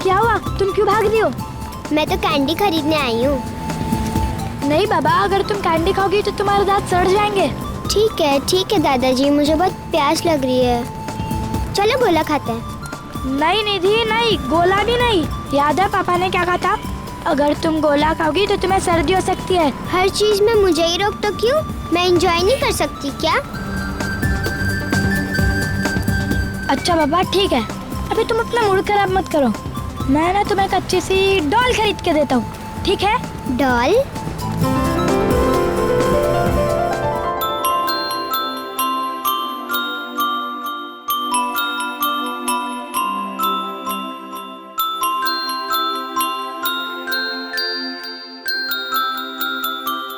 क्या हुआ, तुम क्यों भाग रही हो? मैं तो कैंडी खरीदने आई हूँ। नहीं बाबा, अगर तुम कैंडी खाओगी तो तुम्हारे दांत सड़ जाएंगे। ठीक है दादाजी, मुझे बहुत प्यास लग रही है। चलो गोला खाते हैं। नहीं निधि नहीं, गोला भी नहीं। याद है पापा ने क्या कहा था? अगर तुम गोला खाओगी तो तुम्हें सर्दी हो सकती है। हर चीज में मुझे ही रोक तो क्यों? मैं एंजॉय नहीं कर सकती क्या? अच्छा बाबा ठीक है, अभी तुम अपना मूड खराब मत करो। मैं ना तुम्हें एक अच्छी सी डॉल खरीद के देता हूँ, ठीक है? डॉल?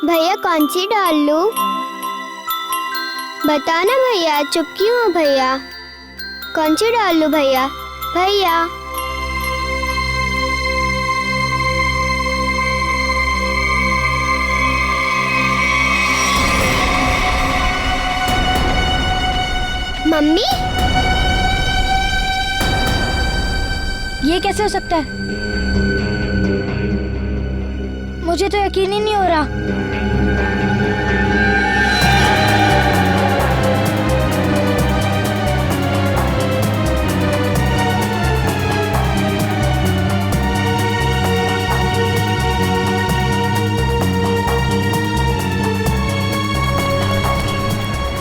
भैया कौन सी डॉल लूं? बताओ ना भैया, चुप क्यों हो भैया? कौन सी डॉल लूं भैया? भैया मम्मी, ये कैसे हो सकता है? मुझे तो यकीन ही नहीं हो रहा।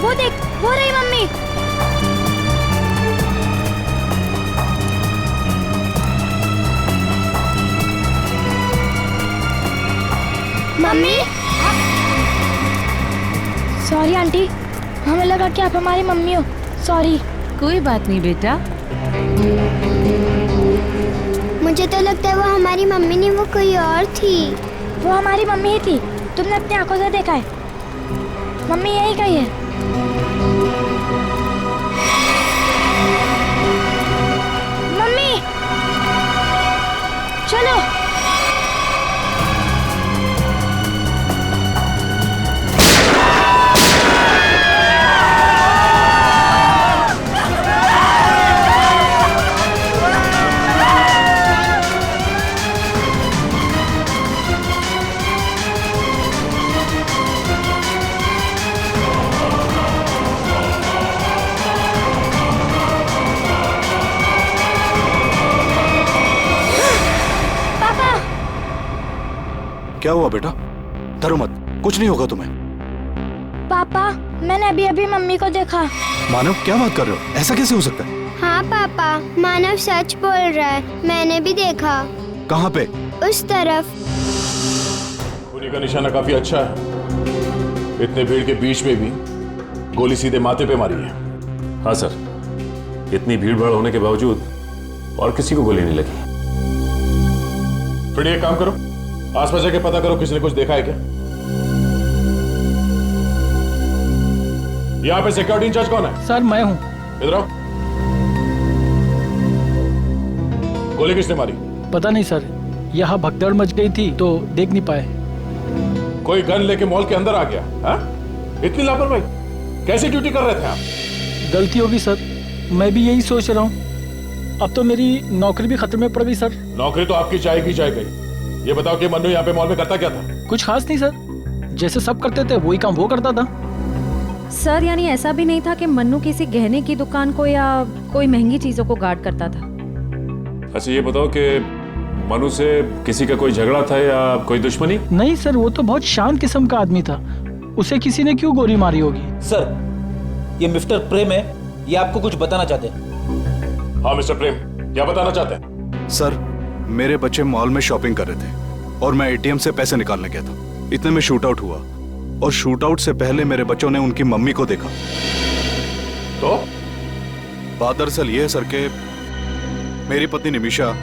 वो देख, वो रही मम्मी। मम्मी सॉरी आंटी, हमें लगा कि आप हमारी मम्मी हो। सॉरी। कोई बात नहीं बेटा। मुझे तो लगता है वो हमारी मम्मी नहीं, वो कोई और थी। वो हमारी मम्मी ही थी, तुमने अपनी आंखों से देखा है। मम्मी यही कही है। मम्मी चलो। क्या हुआ बेटा? डरो मत, कुछ नहीं होगा तुम्हें। पापा मैंने अभी अभी मम्मी को देखा। मानव क्या बात कर रहे हो? ऐसा कैसे हो सकता है? हाँ पापा, मानव सच बोल रहा है, मैंने भी देखा। कहाँ पे? उस तरफ। गोली का निशाना काफी अच्छा है। इतने भीड़ के बीच में भी गोली सीधे माथे पे मारी है। हाँ सर, इतनी भीड़ भाड़ होने के बावजूद और किसी को गोली नहीं लगी। फिर एक काम करो, आसपास जाके पता करो किसी ने कुछ देखा है क्या। यहाँ पे सिक्योरिटी इंचार्ज कौन है? सर मैं हूँ। इधर आओ। गोली किसने मारी? पता नहीं सर, यहाँ भगदड़ मच गई थी तो देख नहीं पाए। कोई गन लेके मॉल के अंदर आ गया? हा? इतनी लापरवाही, कैसी ड्यूटी कर रहे थे आप? गलती होगी सर, मैं भी यही सोच रहा हूँ। अब तो मेरी नौकरी भी खतरे में पड़ गई सर। नौकरी तो आपकी जाएगी जाएगी। ये बताओ कि मन्नू यहाँ पे मॉल में करता क्या था? कुछ खास नहीं सर, जैसे सब करते थे वही काम वो करता था। सर यानी ऐसा भी नहीं था कि मन्नू किसी गहने की दुकान को या कोई महंगी चीजों को गार्ड करता था। अच्छा ये बताओ कि मनु से किसी का कोई झगड़ा था या कोई दुश्मनी? नहीं सर, वो तो बहुत शांत किस्म का आदमी था। उसे किसी ने क्यों गोली मारी होगी? सर ये मिस्टर प्रेम है, ये आपको कुछ बताना चाहते हैं। हाँ मिस्टर प्रेम, क्या बताना चाहते हैं? सर मेरे बच्चे मॉल में शॉपिंग कर रहे थे और मैं एटीएम से पैसे निकालने गया था। इतने में शूट आउट हुआ और शूट आउट से पहले मेरे बच्चों ने उनकी मम्मी को देखा। तो बात दरअसल ये है सर कि मेरी पत्नी निमिषा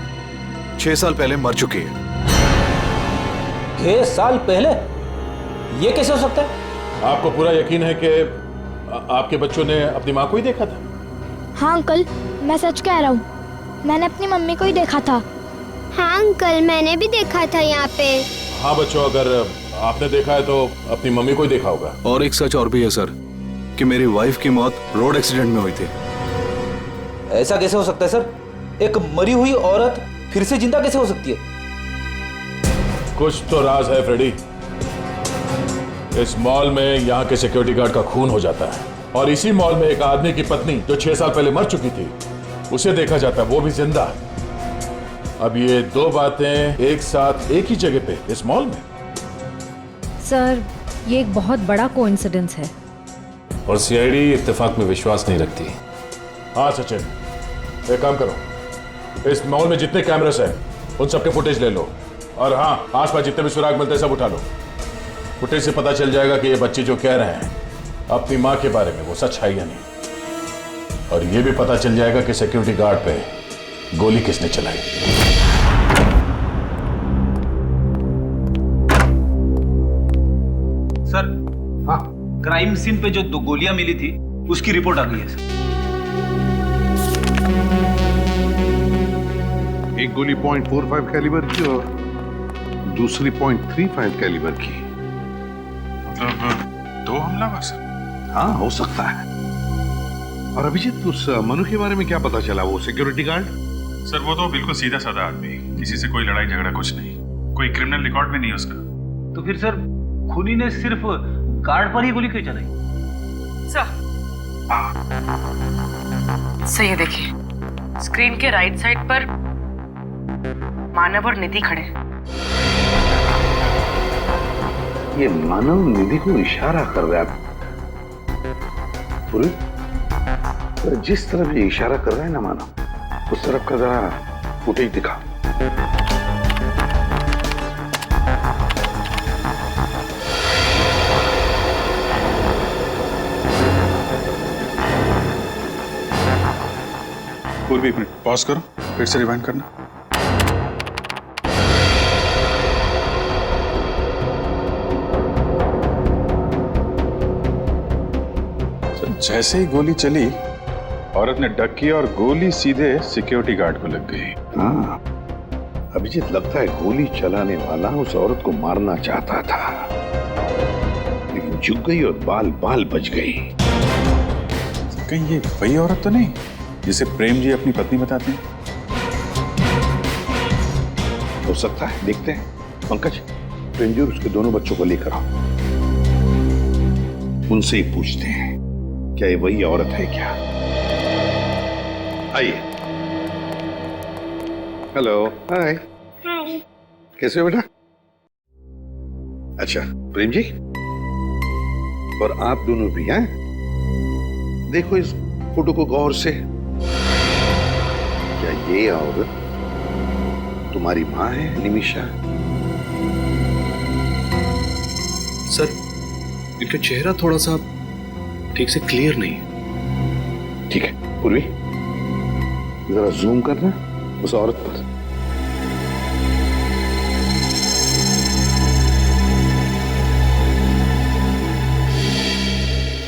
6 साल पहले मर चुकी है। 6 साल पहले? ये कैसे हो सकता है? आपको पूरा यकीन है कि आपके बच्चों ने अपनी माँ को ही देखा था? हाँ अंकल, मैं सच कह रहा हूँ, मैंने अपनी मम्मी को ही देखा था। हाँ अंकल, मैंने भी देखा था यहाँ पे। हाँ बच्चों, अगर आपने देखा है तो अपनी मम्मी को ही देखा होगा। और एक सच और भी है सर कि मेरी वाइफ की मौत रोड एक्सीडेंट में हुई थी। ऐसा कैसे हो सकता है सर? एक मरी हुई औरत फिर से जिंदा कैसे हो सकती है? कुछ तो राज है फ्रेडी। इस मॉल में यहाँ के सिक्योरिटी गार्ड का खून हो जाता है और इसी मॉल में एक आदमी की पत्नी जो 6 साल पहले मर चुकी थी उसे देखा जाता है, वो भी जिंदा। अब ये दो बातें एक साथ एक ही जगह पे इस मॉल में। सर ये एक बहुत बड़ा कोइंसिडेंस है। और सीआईडी इत्तेफाक में विश्वास नहीं रखती। हाँ सचिन, एक काम करो, इस मॉल में जितने कैमरास हैं उन सबके फुटेज ले लो और हाँ, आसपास जितने भी सुराग मिलते हैं सब उठा लो। फुटेज से पता चल जाएगा कि ये बच्चे जो कह रहे हैं अपनी माँ के बारे में वो सच है या नहीं, और ये भी पता चल जाएगा कि सिक्योरिटी गार्ड पे गोली किसने चलाई। सर, हाँ, क्राइम सीन पे जो 2 गोलियां मिली थी उसकी रिपोर्ट आ गई है सर। एक गोली .45 कैलिबर की और दूसरी .35 कैलिबर की। मतलब 2 हमलावर सर? हाँ, हो सकता है। और अभिजीत, उस मनु के बारे में क्या पता चला? वो सिक्योरिटी गार्ड? सर वो तो बिल्कुल सीधा साधा आदमी, किसी से कोई लड़ाई झगड़ा कुछ नहीं, कोई क्रिमिनल रिकॉर्ड भी नहीं है उसका। तो फिर सर खूनी ने सिर्फ गार्ड पर ही गोली क्यों चलाई? सर ये देखिए, स्क्रीन के राइट साइड पर मानव और निधि खड़े हैं। ये मानव निधि को इशारा कर रहा है। पूरी जिस तरफ ये इशारा कर रहा है ना मानव, उस तरफ का जरा फुटेज दिखा। पूर्वी, एक मिनट पॉज करो, फिर से रिवाइंड करना। जैसे ही गोली चली, औरत ने डक किया और गोली सीधे सिक्योरिटी गार्ड को लग गई। हाँ, अभिजीत, लगता है गोली चलाने वाला उस औरत को मारना चाहता था, लेकिन झुक गई और बाल बाल बच गई। कहीं ये वही औरत तो नहीं जिसे प्रेम जी अपनी पत्नी बताते हैं? हो सकता है, देखते हैं। पंकज, प्रेम जी और उसके दोनों बच्चों को लेकर आओ, उनसे ही पूछते हैं क्या ये वही औरत है क्या। आइए। हेलो, हाय। कैसे हो बेटा? अच्छा, प्रेम जी और आप दोनों भी हैं? देखो इस फोटो को गौर से। क्या ये औरत तुम्हारी माँ है, निमिषा? सर, इनका चेहरा थोड़ा सा ठीक से क्लियर नहीं है। ठीक है पूर्वी, जरा जूम करना उस औरत पर।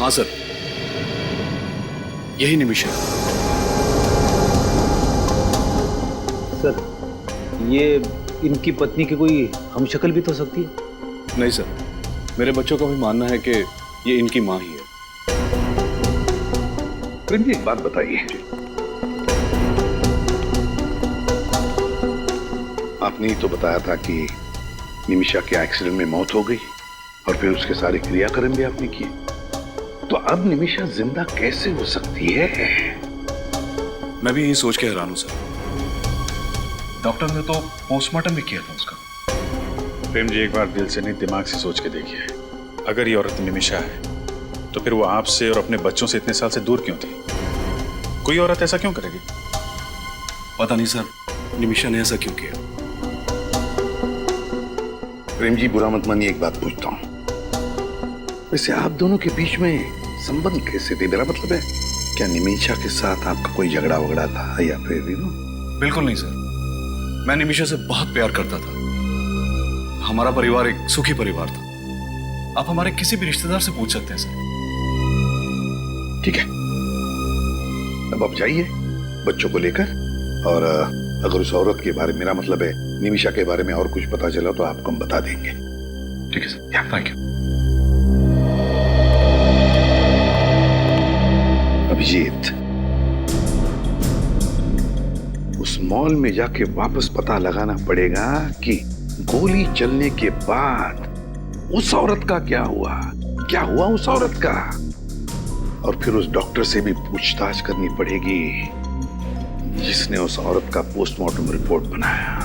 हाँ सर, यही निमिषा। सर, ये इनकी पत्नी की कोई हमशक्ल भी तो हो सकती है? नहीं सर, मेरे बच्चों का भी मानना है कि ये इनकी माँ ही है। प्रेम जी, एक बात बताइए, आपने तो बताया था कि निमिषा के एक्सीडेंट में मौत हो गई और फिर उसके सारे क्रियाक्रम भी आपने किए, तो अब निमिषा जिंदा कैसे हो सकती है? मैं भी यही सोच के हैरान हूं सर। डॉक्टर ने तो पोस्टमार्टम भी किया था उसका। प्रेम जी, एक बार दिल से नहीं दिमाग से सोच के देखिए, अगर ये औरत निमिषा है तो फिर वो आपसे और अपने बच्चों से इतने साल से दूर क्यों थी? कोई औरत ऐसा क्यों करेगी? पता नहीं सर, निमिषा ने ऐसा क्यों किया। प्रेम जी, बुरा मत मानिए, एक बात पूछता हूं, वैसे आप दोनों के बीच में संबंध कैसे थे? मेरा मतलब है, क्या निमिषा के साथ आपका कोई झगड़ा वगड़ा था या फिर बिल्कुल नहीं सर, मैं निमिषा से बहुत प्यार करता था। हमारा परिवार एक सुखी परिवार था। आप हमारे किसी भी रिश्तेदार से पूछ सकते हैं सर। ठीक है, अब आप जाइए बच्चों को लेकर, और अगर उस औरत के बारे में, मेरा मतलब है निमिषा के बारे में और कुछ पता चला तो आपको हम बता देंगे। ठीक है सर, थैंक यू। अभिजीत, उस मॉल में जाके वापस पता लगाना पड़ेगा कि गोली चलने के बाद उस औरत का क्या हुआ उस औरत का। और फिर उस डॉक्टर से भी पूछताछ करनी पड़ेगी जिसने उस औरत का पोस्टमार्टम रिपोर्ट बनाया।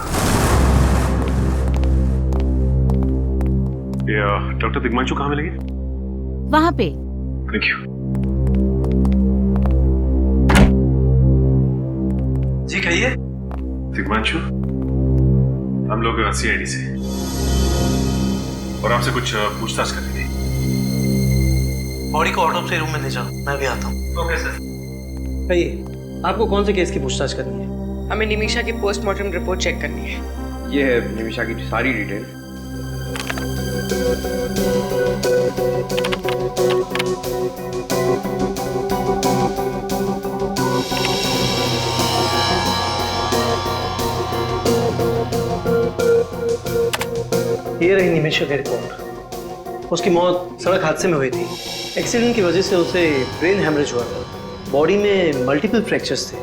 डॉक्टर दिग्मांशु कहाँ मिलेंगे? वहां पे। Thank you. जी कहिए। दिग्मांशु, हम लोग CID से और आपसे कुछ पूछताछ करनी थी। बॉडी को ऑटोप्सी रूम में ले जाओ, मैं भी आता हूँ। Okay sir. कहिए, आपको कौन से केस की पूछताछ करनी है? हमें निमिषा की पोस्टमार्टम रिपोर्ट चेक करनी है। ये है निमिषा की सारी डिटेल। ये रही निमिषा की रिपोर्ट। उसकी मौत सड़क हादसे में हुई थी। एक्सीडेंट की वजह से उसे ब्रेन हैमरेज हुआ था। बॉडी में मल्टीपल फ्रैक्चर्स थे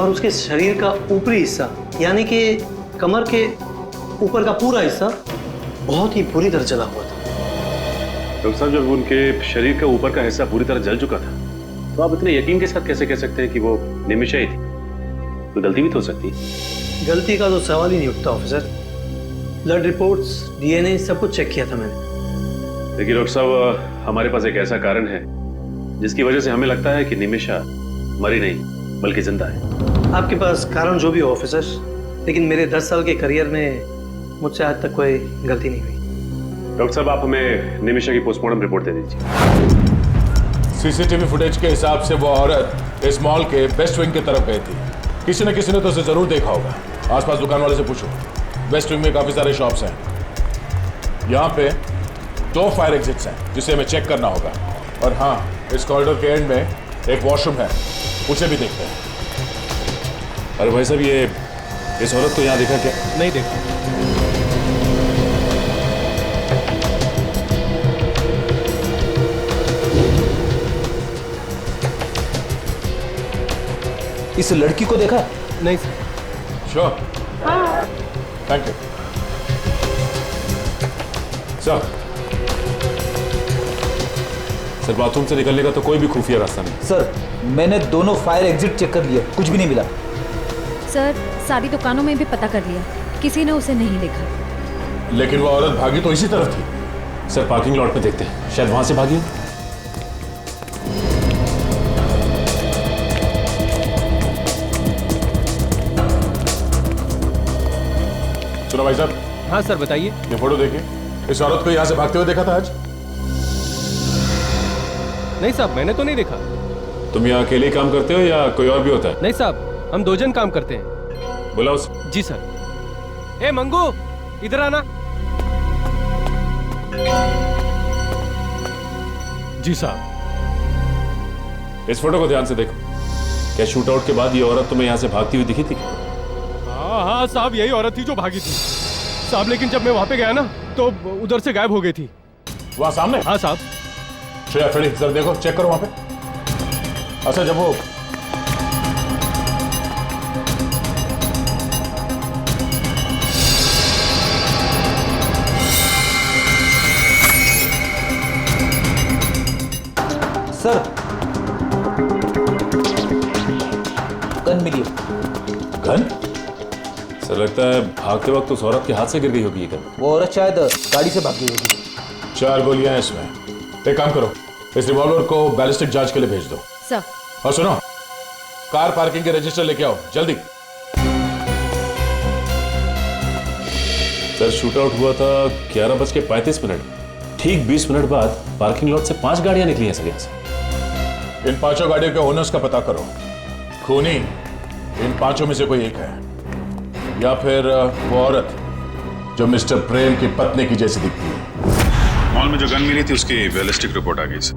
और उसके शरीर का ऊपरी हिस्सा यानी कि कमर के ऊपर का पूरा हिस्सा बहुत ही बुरी तरह जला हुआ था। डॉक्टर साहब, जब उनके शरीर का ऊपर का हिस्सा पूरी तरह जल चुका था तो आप इतने यकीन के साथ कैसे कह सकते हैं कि वो निमिषा ही थी? कोई गलती भी तो हो सकती है। गलती का तो सवाल ही नहीं उठता ऑफिसर। ब्लड रिपोर्ट्स, DNA सब कुछ चेक किया था मैंने। देखिए डॉक्टर साहब, हमारे पास एक ऐसा कारण है जिसकी वजह से हमें लगता है कि निमिषा मरी नहीं बल्कि जिंदा है। आपके पास कारण जो भी हो ऑफिसर, लेकिन मेरे 10 साल के करियर में मुझसे आज तक कोई गलती नहीं हुई। डॉक्टर साहब, आप हमें निमिषा की पोस्टमार्टम रिपोर्ट दे दीजिए। CCTV फुटेज के हिसाब से वो औरत इस मॉल के वेस्ट विंग की तरफ गई थी। किसी न किसी ने तो उसे जरूर देखा होगा। आसपास दुकान वाले से पूछो। वेस्ट विंग में काफी सारे शॉप्स हैं। यहाँ पे 2 फायर एग्जिट्स हैं जिसे हमें चेक करना होगा। और हाँ, इस कॉरिडोर के एंड में एक वॉशरूम है, उसे भी देखते हैं। अरे भाई साहब, ये इस औरत को यहाँ देखा क्या? नहीं देखा। इस लड़की को देखा? नहीं sir. Sure, thank you sir, bathroom से निकलने का तो कोई भी खुफिया रास्ता नहीं। सर, मैंने दोनों फायर एग्जिट चेक कर लिए, कुछ भी नहीं मिला। सर, सारी दुकानों में भी पता कर लिया, किसी ने उसे नहीं देखा। लेकिन वो औरत भागी तो इसी तरफ थी। सर, पार्किंग लॉट पे देखते हैं, शायद वहां से भागी। सुनो भाई साहब। हाँ सर, बताइए। ये फोटो देखिए, इस औरत को यहाँ से भागते हुए देखा था आज? नहीं साहब, मैंने तो नहीं देखा। तुम यहाँ अकेले ही काम करते हो या कोई और भी होता है? नहीं साहब, हम 2 जन काम करते हैं। बुलाओ उसे। जी सर। ए मंगू, इधर आना। जी साहब। इस फोटो को ध्यान से देखो। क्या शूट आउट के बाद ये औरत तुम्हें यहाँ से भागती हुई दिखी थी? हाँ साहब, यही औरत थी जो भागी थी साहब। लेकिन जब मैं वहां पे गया ना तो उधर से गायब हो गई थी। वहां सामने? हाँ साहब। श्रेया, फ्रेडी, सर देखो, चेक करो वहां पे। अच्छा, जब वो सर, गन मिली। गन? सर, लगता है भागते वक्त उस औरत के हाथ से गिर गई होगी ये गन। वो औरत शायद गाड़ी से भाग गई होगी। 4 गोलियां हैं इसमें। एक काम करो, इस रिवॉल्वर को बैलिस्टिक जांच के लिए भेज दो। सर। और सुनो, कार पार्किंग के रजिस्टर लेके आओ जल्दी। सर, शूट आउट हुआ था 11:35। ठीक 20 मिनट बाद पार्किंग लॉट से 5 गाड़ियां निकली हैं सर यहाँ से। इन 5 गाड़ियों के ओनर्स का पता करो। खूनी इन 5 में से कोई एक है, या फिर वो औरत जो मिस्टर प्रेम की पत्नी की जैसी दिखती है। मॉल में जो गन मिली थी उसकी बैलिस्टिक रिपोर्ट आ गई सर।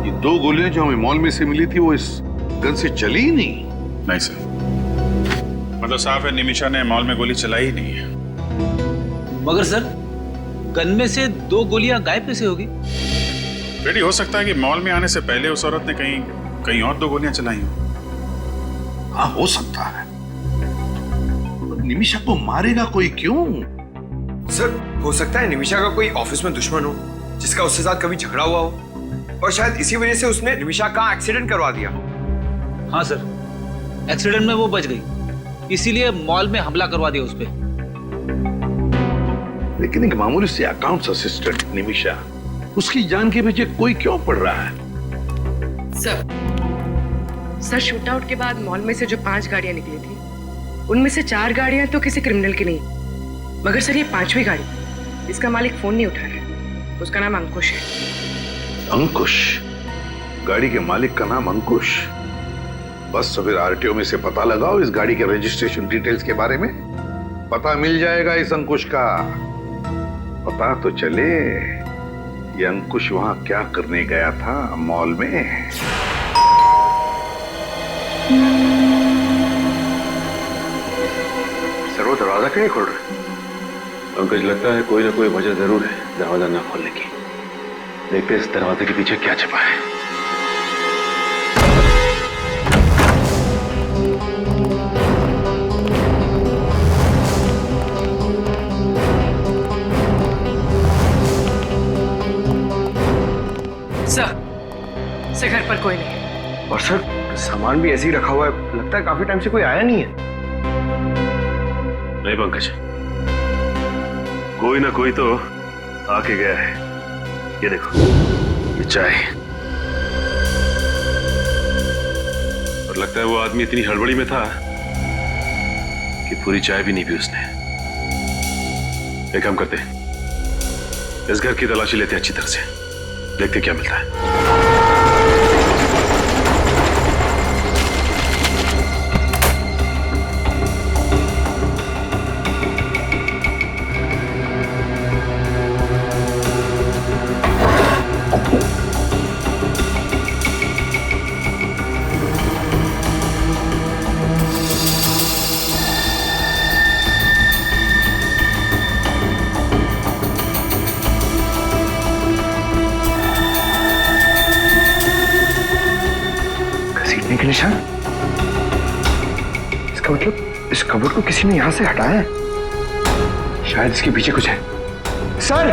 ये 2 गोलियां जो हमें मॉल में से मिली थी वो इस गन से चली ही नहीं? नहीं सर, मतलब साफ है निमिषा ने मॉल में गोली चलाई ही नहीं है। मगर सर, गन में से 2 गोलियां गायब कैसे होगी? रेडी हो सकता है कि मॉल में आने से पहले उस औरत ने कहीं कहीं और 2 गोलियां चलाई हो। हाँ, हो सकता है। निमिषा को मारेगा कोई क्यों? सर, हो सकता है निमिषा का कोई ऑफिस में दुश्मन हो जिसका उसके साथ कभी झगड़ा हुआ हो और शायद इसी वजह से उसने निमिषा का एक्सीडेंट करवा दिया। हाँ सर, एक्सीडेंट में वो बच गई, इसीलिए मॉल में हमला करवा दिया उस पे। लेकिन एक मामूली से अकाउंट्स असिस्टेंट निमिषा, उसकी जान के पीछे कोई क्यों पड़ रहा है? सर शूट आउट के बाद मॉल में से जो 5 गाड़ियां निकली थी उनमें से 4 गाड़ियां तो किसी क्रिमिनल की नहीं, मगर सर ये 5वीं गाड़ी, इसका मालिक फोन नहीं उठा रहा है। उसका नाम अंकुश है। अंकुश? गाड़ी के मालिक का नाम अंकुश? बस तो फिर आरटीओ में से पता लगाओ इस गाड़ी के रजिस्ट्रेशन डिटेल्स के बारे में, पता मिल जाएगा इस अंकुश का। पता तो चले ये अंकुश वहां क्या करने गया था मॉल में। सर वो दरवाजा क्यों नहीं खोल रहे? पंकज, लगता है कोई ना कोई वजह जरूर है दरवाजा ना खोलने की। देखते हैं इस दरवाजे के पीछे क्या छिपा है। सर घर पर कोई नहीं। और सर सामान भी ऐसे ही रखा हुआ है, लगता है काफी टाइम से कोई आया नहीं है। नहीं पंकज, कोई ना कोई तो आके गया है। ये देखो, ये चाय, और लगता है वो आदमी इतनी हड़बड़ी में था कि पूरी चाय भी नहीं पी उसने। एक काम करते हैं, इस घर की तलाशी लेते हैं अच्छी तरह से, देखते क्या मिलता है। के निशान? इसका मतलब इस कबर्ड को किसी ने यहां से हटाया है। शायद इसके पीछे कुछ है। सर!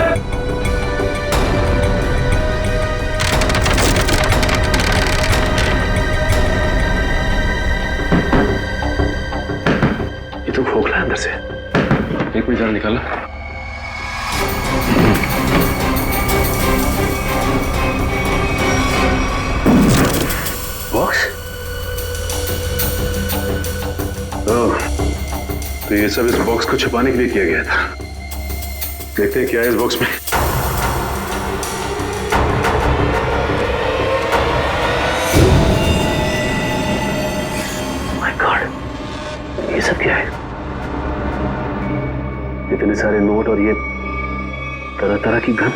ये तो खोखला है अंदर से। एक मिनट जरा निकाला। बॉक्स? तो ये सब इस बॉक्स को छुपाने के लिए किया गया था। देखते हैं क्या है इस बॉक्स में। माय गॉड, ये सब क्या है? इतने सारे नोट और ये तरह तरह की गन।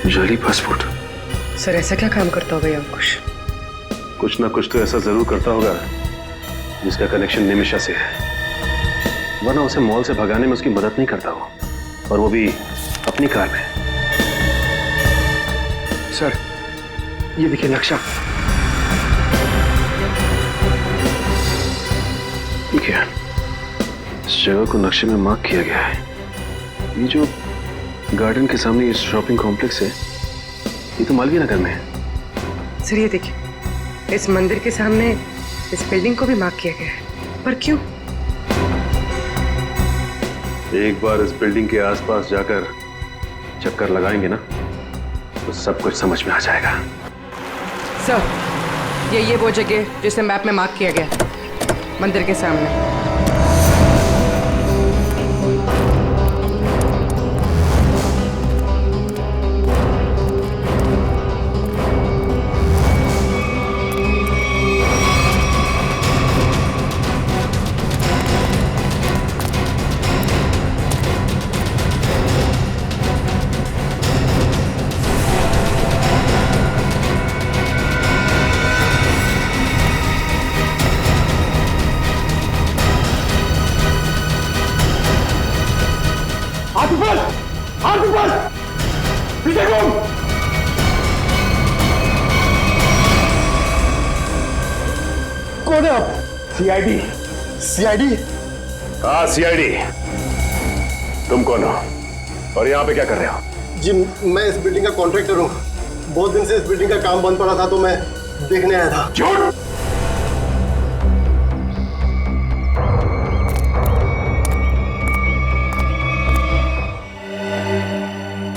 जाली पासपोर्ट। सर ऐसा क्या काम करता होगा ये अंकुश? कुछ ना कुछ तो ऐसा जरूर करता होगा जिसका कनेक्शन निमिषा से है, वरना उसे मॉल से भगाने में उसकी मदद नहीं करता हो, और वो भी अपनी कार में। सर ये देखिए नक्शा। ठीक है, इस जगह को नक्शे में मार्क किया गया है। ये जो गार्डन के सामने इस शॉपिंग कॉम्प्लेक्स है, ये तो मालवीय नगर में है। सर ये देखिए, इस मंदिर के सामने इस बिल्डिंग को भी मार्क किया गया है, पर क्यों? एक बार इस बिल्डिंग के आसपास जाकर चक्कर लगाएंगे ना, तो सब कुछ समझ में आ जाएगा। सर ये वो जगह जिसे मैप में मार्क किया गया है, मंदिर के सामने। कौन है आप? सीआईडी। सीआईडी? हाँ सीआईडी। तुम कौन हो और यहाँ पे क्या कर रहे हो? जी मैं इस बिल्डिंग का कॉन्ट्रैक्टर हूँ। बहुत दिन से इस बिल्डिंग का काम बंद पड़ा था तो मैं देखने आया था। झूठ!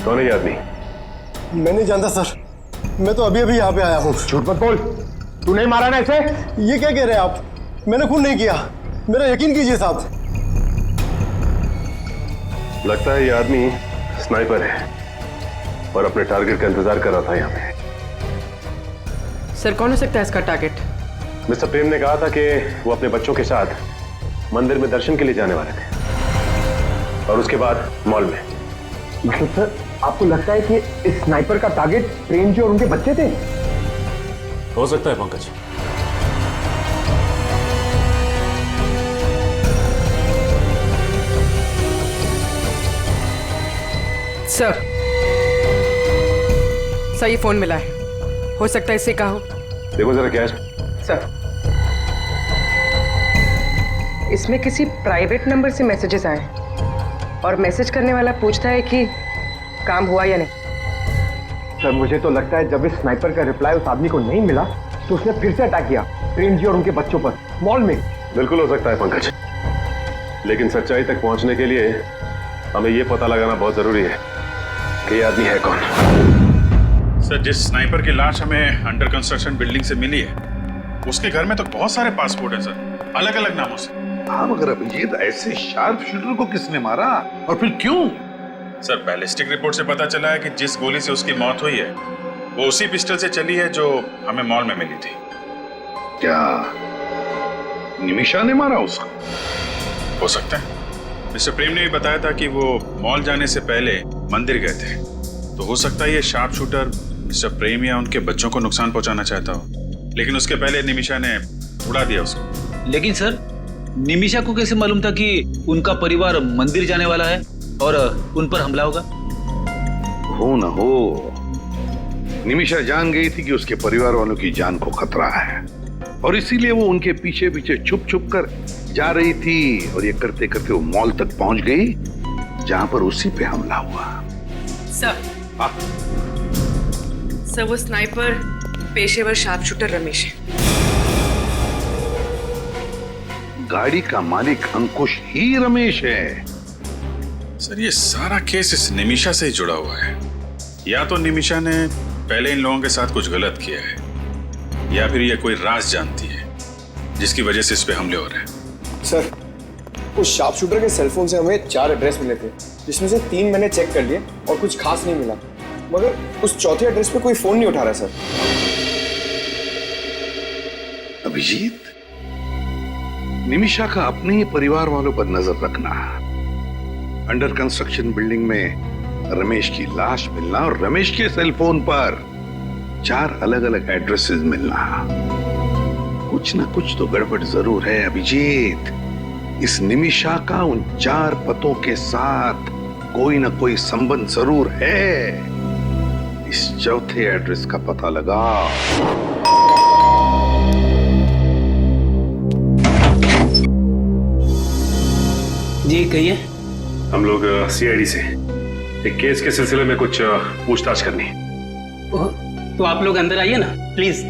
कौन है ये आदमी? मैं नहीं जानता सर, मैं तो अभी अभी यहाँ पे आया हूँ। झूठ मत बोल, तू नहीं मारा ना इसे? ये क्या कह रहे हैं आप? मैंने खून नहीं किया, मेरा यकीन कीजिए साहब। लगता है ये आदमी स्नाइपर है और अपने टारगेट का इंतजार कर रहा था यहाँ पे। सर कौन हो सकता है इसका टारगेट? मिस्टर प्रेम ने कहा था कि वो अपने बच्चों के साथ मंदिर में दर्शन के लिए जाने वाले थे और उसके बाद मॉल में। मतलब सर आपको लगता है कि इस स्नाइपर का टारगेट प्रेम जी और उनके बच्चे थे? हो सकता है पंकज। सर ये फोन मिला है, हो सकता है इससे कहा हो। देखो जरा क्या है सर इसमें किसी प्राइवेट नंबर से मैसेजेस आए और मैसेज करने वाला पूछता है कि काम हुआ या नहीं। सर मुझे तो लगता है जब इस स्नाइपर का रिप्लाई उस आदमी को नहीं मिला तो उसने फिर से अटैक किया प्रेम जी और उनके बच्चों पर मॉल में। बिल्कुल हो सकता है पंकज, लेकिन सच्चाई तक पहुंचने के लिए हमें यह पता लगाना बहुत जरूरी है कि ये आदमी है कौन। सर जिस स्नाइपर की लाश हमें अंडर कंस्ट्रक्शन बिल्डिंग से मिली है उसके घर में तो बहुत सारे पासपोर्ट हैं सर, अलग अलग नामों से। हाँ मगर अभिजीत ऐसे शार्प शूटर को किसने मारा और फिर क्यों? सर बैलिस्टिक रिपोर्ट से पता चला है कि जिस गोली से उसकी मौत हुई है वो उसी पिस्टल से चली है जो हमें मॉल में मिली थी। क्या निमिषा ने मारा उसको? हो सकता है। मिस्टर प्रेम ने भी बताया था कि वो मॉल जाने से पहले मंदिर गए थे, तो हो सकता है ये शार्प शूटर मिस्टर प्रेम या उनके बच्चों को नुकसान पहुंचाना चाहता हो, लेकिन उसके पहले निमिषा ने उड़ा दिया उसको। लेकिन सर निमिषा को कैसे मालूम था कि उनका परिवार मंदिर जाने वाला है और उन पर हमला होगा? हो न हो, निमिषा जान गई थी कि उसके परिवार वालों की जान को खतरा है और इसीलिए वो उनके पीछे पीछे छुप छुप कर जा रही थी और ये करते करते वो मॉल तक पहुंच गई जहां पर उसी पे हमला हुआ। सर वो स्नाइपर पेशेवर शार्प शूटर रमेश है। गाड़ी का मालिक अंकुश ही रमेश है। सर ये सारा केस इस निमिषा से ही जुड़ा हुआ है। या तो निमिषा ने पहले इन लोगों के साथ कुछ गलत किया है या फिर ये कोई राज जानती है जिसकी वजह से इस पे हमले हो रहे हैं। सर उस शार्प शूटर के सेलफोन से हमें 4 एड्रेस मिले थे जिसमें से 3 मैंने चेक कर लिए और कुछ खास नहीं मिला, मगर उस चौथे एड्रेस पे कोई फोन नहीं उठा रहा सर। अभिजीत, निमिषा का अपने ही परिवार वालों पर नजर रखना, अंडर कंस्ट्रक्शन बिल्डिंग में रमेश की लाश मिलना और रमेश के सेलफोन पर 4 अलग अलग एड्रेसेस मिलना, कुछ ना कुछ तो गड़बड़ जरूर है अभिजीत। इस निमिषा का उन 4 पतों के साथ कोई ना कोई संबंध जरूर है। इस चौथे एड्रेस का पता लगाओ। जी कहिए। हम लोग सीआईडी से एक केस के सिलसिले में कुछ पूछताछ करनी है। तो आप लोग अंदर आइए ना प्लीज।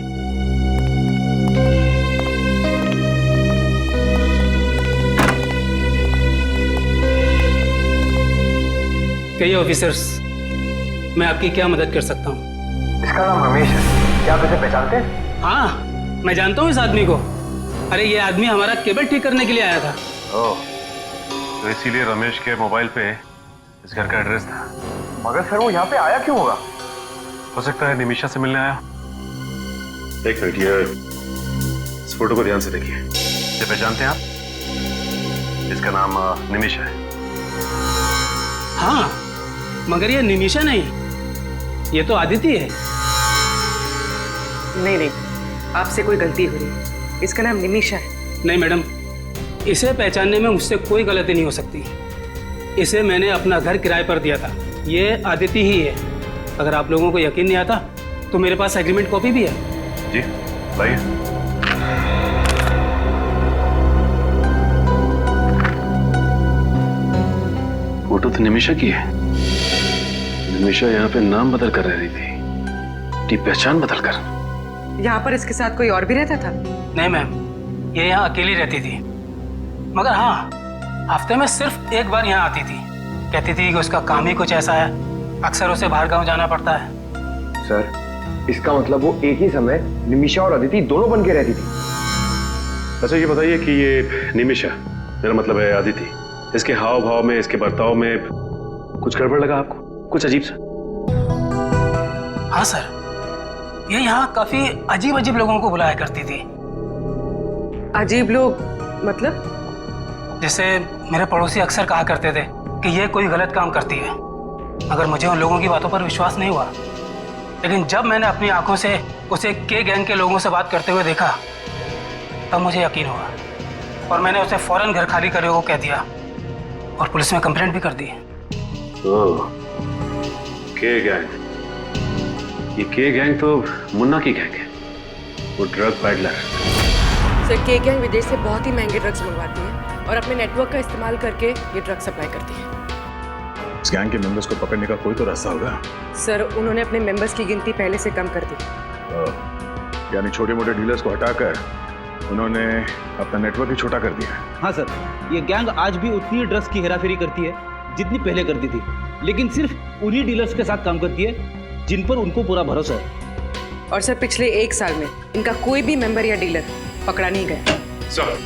कहिए ऑफिसर्स, मैं आपकी क्या मदद कर सकता हूँ? इसका नाम रमेश है, क्या आप इसे पहचानते हैं? हाँ मैं जानता हूँ इस आदमी को। अरे ये आदमी हमारा केबल ठीक करने के लिए आया था। ओह, तो इसीलिए रमेश के मोबाइल पे इस घर का एड्रेस था। मगर सर वो यहाँ पे आया क्यों होगा? हो सकता है निमिषा से मिलने आया। एक मिनट, ये इस फोटो को ध्यान से देखिए। ये पहचानते हैं आप? इसका नाम निमिषा है। हाँ मगर ये निमिषा नहीं, ये तो आदिति है। नहीं आपसे कोई गलती हो रही है, इसका नाम निमिषा है। नहीं मैडम, इसे पहचानने में मुझसे कोई गलती नहीं हो सकती। इसे मैंने अपना घर किराए पर दिया था। ये आदिति ही है। अगर आप लोगों को यकीन नहीं आता तो मेरे पास एग्रीमेंट कॉपी भी है। जी लाइए। फोटो तो निमिषा की है। निमिषा यहाँ पे नाम बदल कर रह रही थी, अपनी पहचान बदल कर। यहाँ पर इसके साथ कोई और भी रहता था? नहीं मैम, ये यहाँ अकेली रहती थी। मगर हाँ, हफ्ते में सिर्फ एक बार यहाँ आती थी। कहती थी कि उसका काम ही कुछ ऐसा है, अक्सर उसे बाहर गांव जाना पड़ता है। सर, इसका मतलब वो एक ही समय निमिषा और अदिति दोनों बन के रहती थी। अच्छा ये बताइए कि ये निमिषा, मेरा मतलब है आदिति, इसके हाव भाव में, इसके बर्ताव में कुछ गड़बड़ लगा आपको? कुछ अजीब सा? हाँ सर, ये यहाँ काफी अजीब अजीब लोगों को बुलाया करती थी। अजीब लोग मतलब? जैसे मेरे पड़ोसी अक्सर कहा करते थे कि ये कोई गलत काम करती है, मगर मुझे उन लोगों की बातों पर विश्वास नहीं हुआ। लेकिन जब मैंने अपनी आंखों से उसे के गैंग के लोगों से बात करते हुए देखा, तब मुझे यकीन हुआ और मैंने उसे फौरन घर खाली करने को कह दिया और पुलिस में कंप्लेंट भी कर दी। के गैंग? ये के गैंग तो मुन्ना की गैंग है, वो ड्रग पैडलर। सर, के गैंग विदेश से बहुत ही महंगे ड्रग्स मंगवाती है और अपने नेटवर्क का इस्तेमाल करके ये ड्रग सप्लाई करती है। इस गैंग के मेंबर्स को पकड़ने का कोई तो रास्ता होगा। सर, उन्होंने अपने मेंबर्स की गिनती पहले से कम कर दी। यानी छोटे मोटे डीलर्स को हटाकर उन्होंने अपना नेटवर्क ही छोटा कर दिया। हाँ सर, ये गैंग आज भी उतनी ड्रग्स की हेराफेरी करती है जितनी पहले करती थी, लेकिन सिर्फ उन्हीं डीलर्स के साथ काम करती है जिन पर उनको पूरा भरोसा है। और सर, पिछले 1 साल में इनका कोई भी मेंबर या डीलर पकड़ा नहीं गया। सर,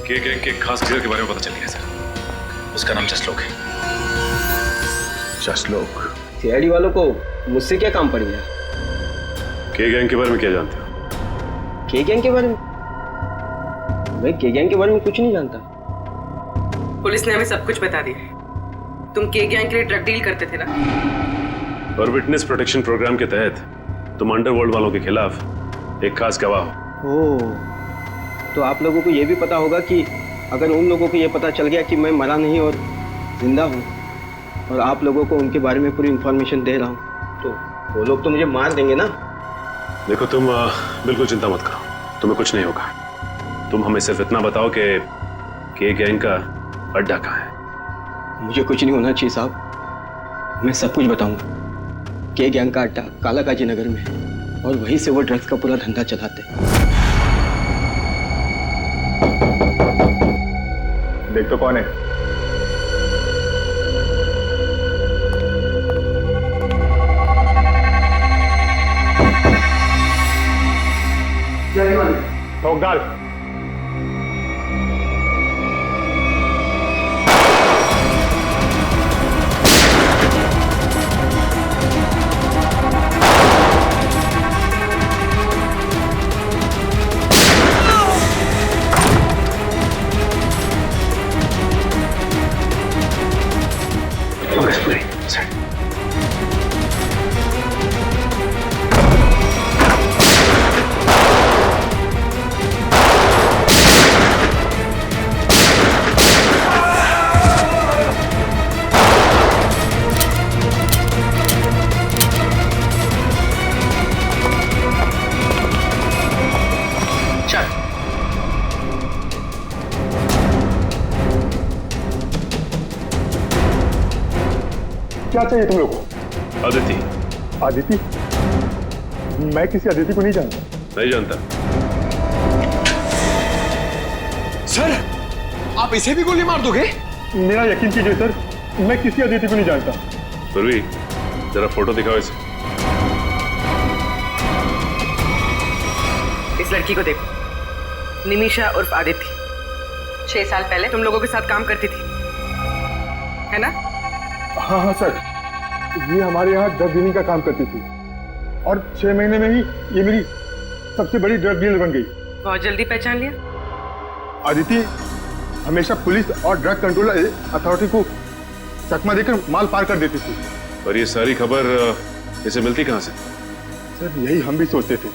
के गैंग के खास लीडर के बारे में पता चल गया सर। उसका नाम जसलोक है। जसलोक? सीआईडी वालों को मुझसे क्या काम पड़ गया? के गैंग के बारे में क्या जानते हो? के गैंग के बारे में? मैं के गैंग के बारे में कुछ नहीं जानता। पुलिस ने हमें सब कुछ बता दिया। तुम के गैंग के लिए ड्रग डील करते थे ना? और विटनेस प्रोटेक्शन प्रोग्राम के तहत तुम अंडरवर्ल्ड वालों के खिलाफ एक खास गवाह हो। ओह, तो आप लोगों को यह भी पता होगा कि अगर उन लोगों को यह पता चल गया कि मैं मरा नहीं और जिंदा हूँ और आप लोगों को उनके बारे में पूरी इंफॉर्मेशन दे रहा हूँ, तो वो लोग तो मुझे मार देंगे ना। देखो, तुम बिल्कुल चिंता मत करो, तुम्हें कुछ नहीं होगा। तुम हमें सिर्फ इतना बताओ कि गैंग का अड्डा कहाँ है। मुझे कुछ नहीं होना चाहिए साहब, मैं सब कुछ बताऊंगा। के गैंग का अड्डा कालाकाजी नगर में है और वहीं से वो ड्रग्स का पूरा धंधा चलाते हैं। देख तो कौन है? ठोक डाल। क्या चाहिए तुम लोग को? आदिति। आदिति? मैं किसी आदिति को नहीं जानता। नहीं जानता? सर, आप इसे भी गोली मार दोगे? मेरा यकीन कीजिए सर, मैं किसी आदिति को नहीं जानता। पूर्वी, जरा फोटो दिखाओ इसे। इस लड़की को देखो, निमिषा उर्फ आदिति। 6 साल पहले तुम लोगों के साथ काम करती थी, है ना? हाँ हाँ सर, ये हमारे यहाँ ड्रग डीलिंग का काम करती थी और 6 महीने में ही ये मेरी सबसे बड़ी ड्रग डीलर बन गई। बहुत जल्दी पहचान लिया। आदिति हमेशा पुलिस और ड्रग कंट्रोल अथॉरिटी को चकमा देकर माल पार कर देती थी। और ये सारी खबर इसे मिलती कहाँ से? सर, यही हम भी सोचते थे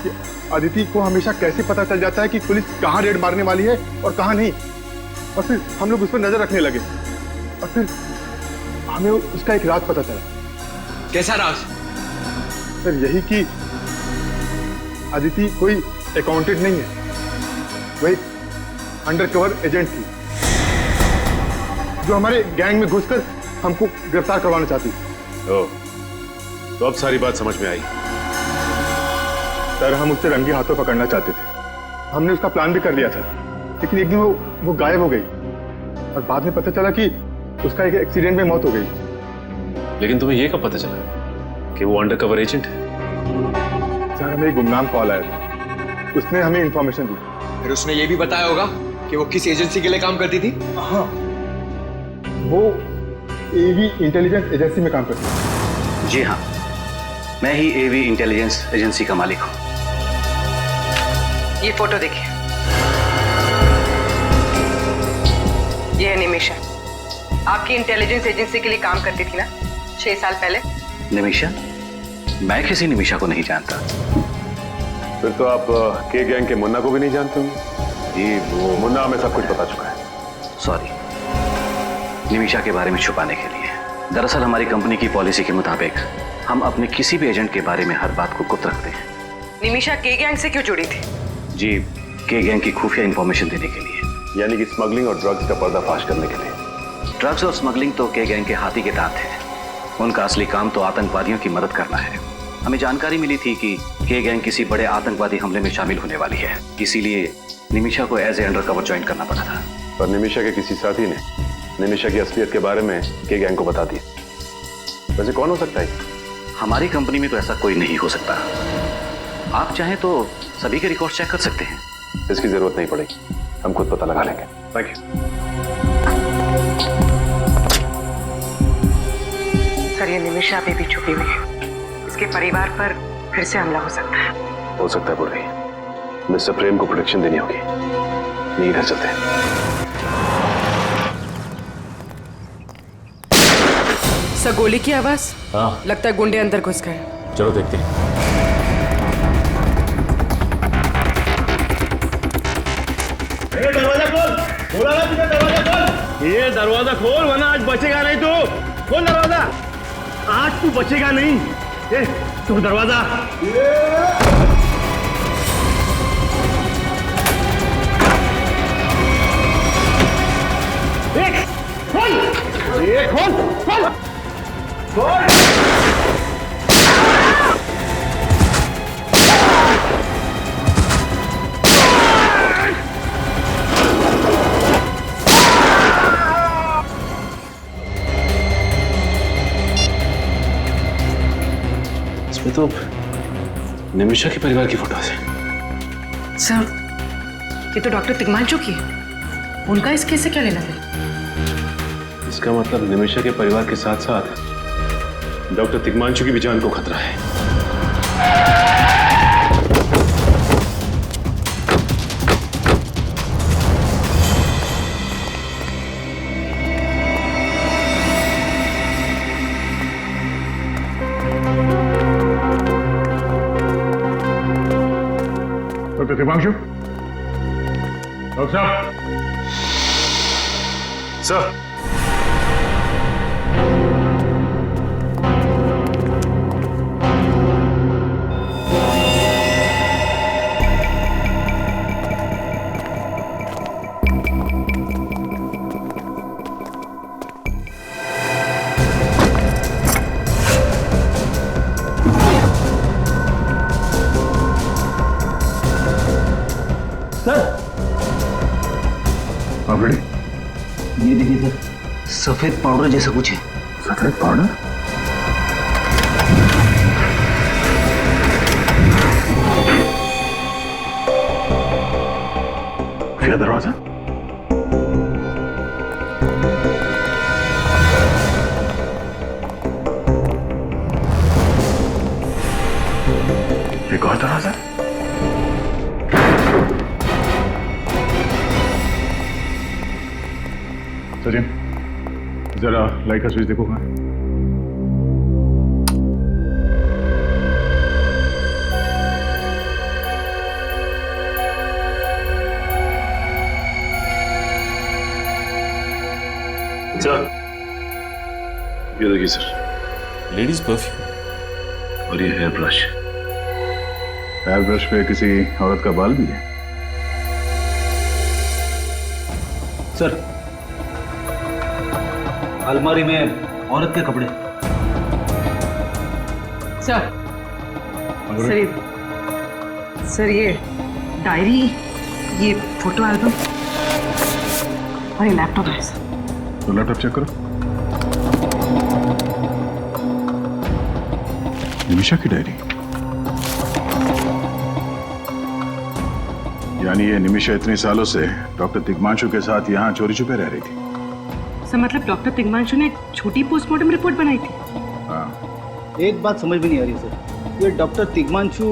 कि आदिति को हमेशा कैसे पता चल जाता है कि पुलिस कहाँ रेड मारने वाली है और कहाँ नहीं। और फिर हम लोग उस पर नजर रखने लगे और फिर हमें उसका एक राज पता चला। कैसा राज? सर यही कि अदिति कोई अकाउंटेंट नहीं है, वो एक अंडरकवर एजेंट थी जो हमारे गैंग में घुसकर हमको गिरफ्तार करवाना चाहती थी। ओह, तो अब सारी बात समझ में आई। सर हम उससे रंगे हाथों पकड़ना चाहते थे, हमने उसका प्लान भी कर लिया था, लेकिन एक दिन वो गायब हो गई और बाद में पता चला कि उसका एक एक्सीडेंट में मौत हो गई। लेकिन तुम्हें यह कब पता चला कि वो अंडरकवर एजेंट है? सर हमें एक गुमनाम कॉल आया था, उसने हमें इंफॉर्मेशन दी। फिर उसने ये भी बताया होगा कि वो किस एजेंसी के लिए काम करती थी? हाँ, वो एवी इंटेलिजेंस एजेंसी में काम करती है। जी हाँ, मैं ही एवी इंटेलिजेंस एजेंसी का मालिक हूँ। ये फोटो देखिए, ये है निमिषा, आपकी इंटेलिजेंस एजेंसी के लिए काम करती थी ना 6 साल पहले। निमिषा? मैं किसी निमिषा को नहीं जानता। फिर तो आप के गैंग के मुन्ना को भी नहीं जानते होंगे? जी, वो मुन्ना हमें सब कुछ पता चुका है। सॉरी, निमिषा के बारे में छुपाने के लिए। दरअसल हमारी कंपनी की पॉलिसी के मुताबिक हम अपने किसी भी एजेंट के बारे में हर बात को गुप्त रखते हैं। निमिषा के गैंग से क्यों जुड़ी थी? जी, के गैंग की खुफिया इंफॉर्मेशन देने के लिए। यानी कि स्मगलिंग और ड्रग्स का पर्दाफाश करने के लिए। ड्रग्स और स्मगलिंग तो के गैंग के हाथी के दांत है, उनका असली काम तो आतंकवादियों की मदद करना है। हमें जानकारी मिली थी कि के गैंग किसी बड़े आतंकवादी हमले में शामिल होने वाली है, इसीलिए निमिषा को एज ए अंडरकवर ज्वाइन करना पड़ा था। पर निमिषा के किसी साथी ने निमिषा की असलियत के बारे में के गैंग को बता दिया। वैसे कौन हो सकता है? हमारी कंपनी में तो ऐसा कोई नहीं हो सकता। आप चाहें तो सभी के रिकॉर्ड चेक कर सकते हैं। इसकी जरूरत नहीं पड़ेगी, हम खुद पता लगा लेंगे। Thank you. सर ये निमिषा अभी भी छुपी हुई है, इसके परिवार पर फिर से हमला हो सकता है। हो सकता है बुर्री, मिस्टर प्रेम को प्रोटेक्शन देनी होगी। नहीं, इधर चलते हैं। सर गोली की आवाज? हाँ, लगता है गुंडे अंदर घुस गए। चलो देखते हैं। दरवाजा खोल, बोला ना तुझे दरवाजा खोल। ये दरवाजा खोल वरना आज बचेगा नहीं तू। खोल दरवाजा, आज तू बचेगा नहीं। ए, तू दरवाजा। खोल, ये खोल, खोल, खोल। इसमें तो निमिषा के परिवार की फोटो है। सर ये तो डॉक्टर तिग्मांशु की है, उनका इस केस से क्या लेना देना? इसका मतलब निमिषा के परिवार के साथ साथ डॉक्टर तिग्मांशु की भी जान को खतरा है। डॉक्टर तिग्मांशु, डॉक्टर साहब। सर, आप रेडी? ये देखिए सर, सफेद पाउडर जैसा कुछ है। सफेद पाउडर? फिर दरवाजा। एक और दरवाजा। सचिन, जरा लाइट का स्विच देखो। सर, ये देखिए सर, लेडीज परफ्यूम और ये हेयर ब्रश। हेयर ब्रश पे किसी औरत का बाल भी है? सर, अलमारी में औरत के कपड़े। सर ये डायरी, ये फोटो एल्बम और ये लैपटॉप है सर। तो लैपटॉप चेक करो। निमिषा की डायरी, यानी ये निमिषा इतने सालों से डॉक्टर तिग्मांशु के साथ यहाँ चोरी छुपे रह रही थी। सर मतलब डॉक्टर तिग्मांशु ने एक छोटी पोस्टमार्टम रिपोर्ट बनाई थी। हाँ। एक बात समझ में नहीं आ रही सर, ये डॉक्टर तिग्मांशु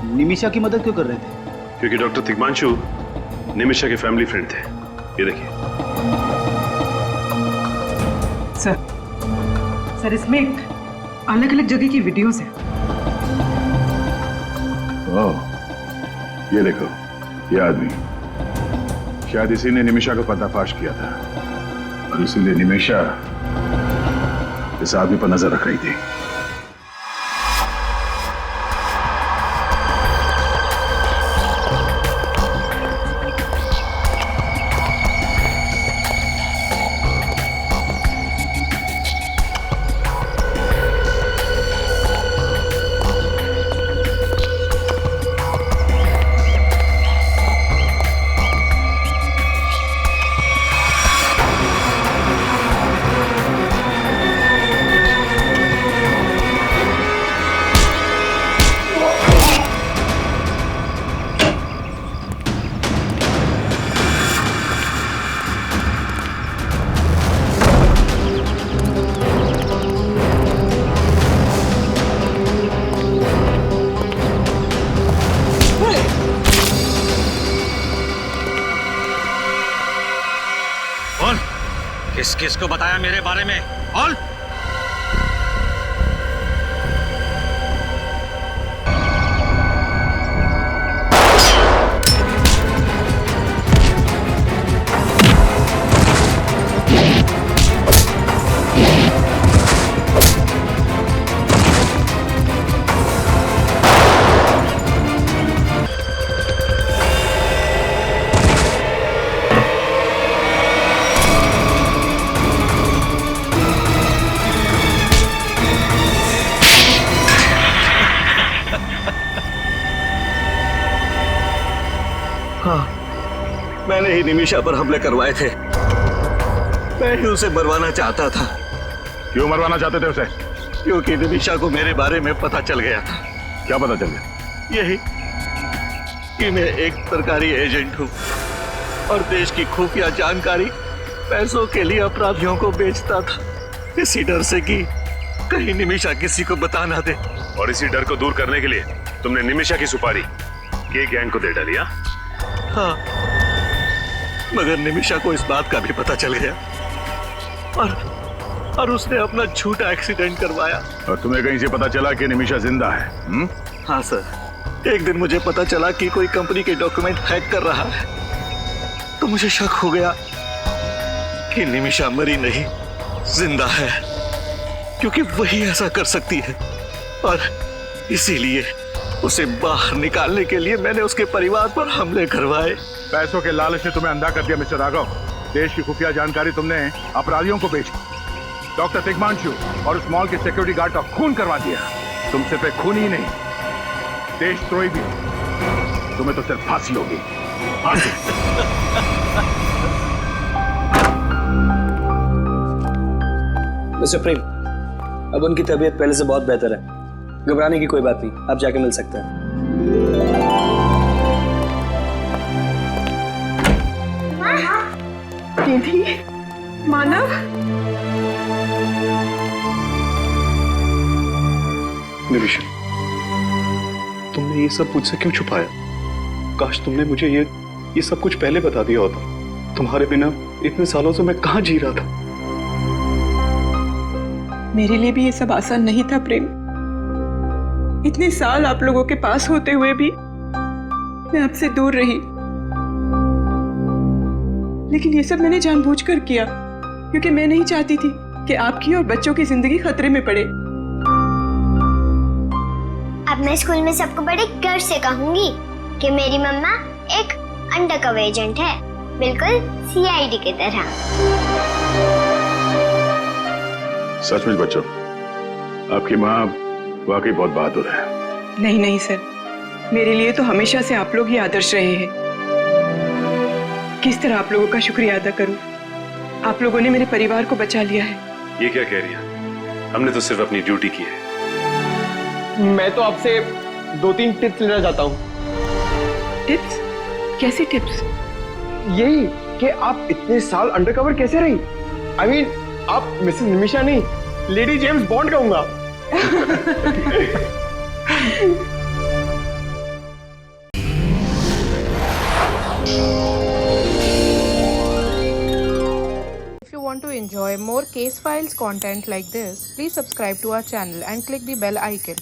निमिषा की मदद क्यों कर रहे थे? क्योंकि डॉक्टर तिग्मांशु निमिषा के फैमिली फ्रेंड थे। ये देखिए सर इसमें अलग अलग जगह की वीडियोस हैं। ओह, ये देखो, ये आदमी शायद इसी ने निमिषा को पर्दाफाश किया था और इसीलिए निमिषा इस आदमी पर नजर रख रही थी। किस किस को बताया मेरे बारे में? बोल। मैंने ही निमिषा पर हमले करवाए थे। मैं ही उसे मरवाना चाहता था। क्यों मरवाना चाहते थे उसे? क्योंकि निमिषा को मेरे बारे में पता चल गया था। क्या पता चल गया? यही कि मैं एक सरकारी एजेंट हूँ और देश की खुफिया जानकारी पैसों के लिए अपराधियों को बेचता था, इसी डर से कि कहीं निमिषा किसी को बता ना दे। और इसी डर को दूर करने के लिए तुमने निमिषा की सुपारी के गैंग को दे डाली? हाँ, मगर निमिषा को इस बात का भी पता चल गया और उसने अपना झूठा एक्सीडेंट करवाया। और तुम्हें कहीं से पता चला कि निमिषा जिंदा है? हाँ सर, एक दिन मुझे पता चला कि कोई कंपनी के डॉक्यूमेंट हैक कर रहा है, तो मुझे शक हो गया कि निमिषा मरी नहीं, जिंदा है, क्योंकि वही ऐसा कर सकती है। और इसीलिए उसे बाहर निकालने के लिए मैंने उसके परिवार पर हमले करवाए। पैसों के लालच ने तुम्हें अंधा कर दिया मिस्टर राघव। देश की खुफिया जानकारी तुमने अपराधियों को बेची, डॉक्टर तिग्मांशु और उस मॉल के सिक्योरिटी गार्ड का खून करवा दिया। तुम सिर्फ एक खून ही नहीं, देशद्रोही भी। तुम्हें तो सिर्फ फांसी होगी, फांसी। मिस्टर प्रेम, अब उनकी तबीयत पहले से बहुत बेहतर है, घबराने की कोई बात नहीं, आप जाके मिल सकते हैं। दीदी, मानव, निमिषा, तुमने ये सब मुझसे क्यों छुपाया? काश तुमने मुझे ये सब कुछ पहले बता दिया होता। तुम्हारे बिना इतने सालों से मैं कहाँ जी रहा था। मेरे लिए भी ये सब आसान नहीं था प्रेम। इतने साल आप लोगों के पास होते हुए भी मैं आपसे दूर रही, लेकिन ये सब मैंने जानबूझकर किया। क्योंकि मैं नहीं चाहती थी कि आपकी और बच्चों की जिंदगी खतरे में पड़े। अब मैं स्कूल में सबको बड़े गर्व से कहूंगी कि मेरी मम्मा एक अंडरकवर एजेंट है, बिल्कुल सीआईडी की तरह। सचमुच बच्चों, आपकी माँ वाकई बहुत बहादुर है। नहीं नहीं सर, मेरे लिए तो हमेशा से आप लोग ही आदर्श रहे हैं। किस तरह आप लोगों का शुक्रिया अदा करूं? आप लोगों ने मेरे परिवार को बचा लिया है। ये क्या कह रही है? हमने तो सिर्फ अपनी ड्यूटी की है। मैं तो आपसे 2-3 टिप्स लेना चाहता हूँ। टिप्स? कैसी टिप्स? यही कि आप इतने साल अंडरकवर कैसे रही? I mean, आप मिसेस निमिषा नहीं, लेडी जेम्स बॉन्ड कहूंगा। If you want to enjoy more case files content like this, please subscribe to our channel and click the bell icon.